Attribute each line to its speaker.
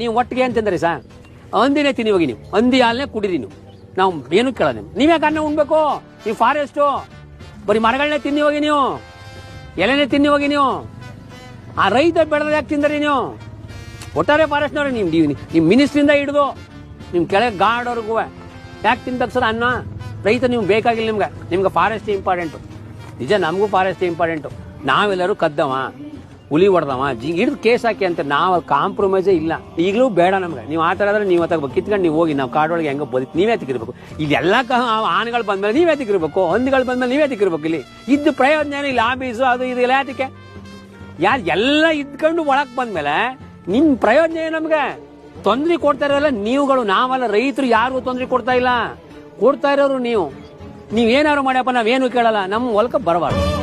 Speaker 1: ನೀವು ಒಟ್ಟಿಗೆ ಅಂತಂದ್ರಿ ಸರ್ ಹಂದಿನೇ ತಿನ್ನಿ ಹೋಗಿ ನೀವು ಹಂದಿ ಹಾಲನ್ನೇ ಕುಡಿರಿ ನೀವು ನಾವು ಏನು ಕೇಳೋದು ನೀವ್ಯಾಕೆ ಅನ್ನ ಉಣ್ಬೇಕು ನೀವು ಫಾರೆಸ್ಟು ಬರೀ ಮರಗಳನ್ನೇ ತಿನ್ನಿ ಹೋಗಿ ನೀವು ಎಲೆನೇ ತಿನ್ನಿ ಹೋಗಿ ನೀವು ಆ ರೈತ ಬೆಳೆದ ಯಾಕೆ ತಿಂದ್ರಿ ನೀವು ಒಟ್ಟಾರೆ ಫಾರೆಸ್ಟ್ನವ್ರೆ ನಿಮ್ ಮಿನಿಸ್ಟ್ರಿಂದ ಹಿಡಿದು ನಿಮ್ ಕೆಳಗೆ ಗಾರ್ಡ್ವರ್ಗೂ ಯಾಕೆ ತಿಂದಾಗ ಸರ್ ಅನ್ನ ರೈತ ನಿಮ್ಗೆ ಬೇಕಾಗಿಲ್ಲ ನಿಮ್ಗೆ ಫಾರೆಸ್ಟ್ ಇಂಪಾರ್ಟೆಂಟು ನಿಜ ನಮಗೂ ಫಾರೆಸ್ಟ್ ಇಂಪಾರ್ಟೆಂಟು ನಾವೆಲ್ಲರೂ ಕದ್ದವ ಹುಲಿ ಹೊಡೆದವ ಹಿಡಿದು ಕೇಸ್ ಹಾಕಿ ಅಂತ ನಾವು ಕಾಂಪ್ರಮೈಸೇ ಇಲ್ಲ ಈಗಲೂ ಬೇಡ ನಮ್ಗೆ ನೀವು ಆ ಥರ ಆದ್ರೆ ನೀವು ಅಥವಾ ಕಿತ್ಕೊಂಡು ನೀವು ಹೋಗಿ ನಾವು ಕಾಡೊಳಗೆ ಹೆಂಗೋ ಬದುಕಿ ನೀವೇ ತಿಕ್ಕಿರ್ಬೇಕು ಇದೆಲ್ಲ ಆನೆಗಳು ಬಂದ್ಮೇಲೆ ನೀವೇ ತಿಕ್ಕಿರ್ಬೇಕು ಹಂದಿಗಳು ಬಂದ್ಮೇಲೆ ನೀವೇ ತಿಕ್ಕಿರ್ಬೇಕು ಇಲ್ಲಿ ಇದ್ದು ಪ್ರಯೋಜನ ಏನು ಇಲ್ಲ ಆಫೀಸು ಅದು ಇದು ಇಲ್ಲ ಯಾತಕ್ಕೆ ಯಾರು ಎಲ್ಲ ಇದ್ಕೊಂಡು ಒಳಕ್ ಬಂದ್ಮೇಲೆ ನಿಮ್ ಪ್ರಯೋಜನ ಏನು ನಮ್ಗೆ ತೊಂದರೆ ಕೊಡ್ತಾ ಇರೋಲ್ಲ ನೀವುಗಳು ನಾವಲ್ಲ ರೈತರು ಯಾರಿಗೂ ತೊಂದರೆ ಕೊಡ್ತಾ ಇಲ್ಲ ಕೊಡ್ತಾ ಇರೋರು ನೀವೇನಾದ್ರು ಮಾಡ್ಯಪ್ಪ ನಾವೇನು ಕೇಳಲ್ಲ ನಮ್ಮ ಹೊಲಕ್ಕೆ ಬರಬಾರ್ದು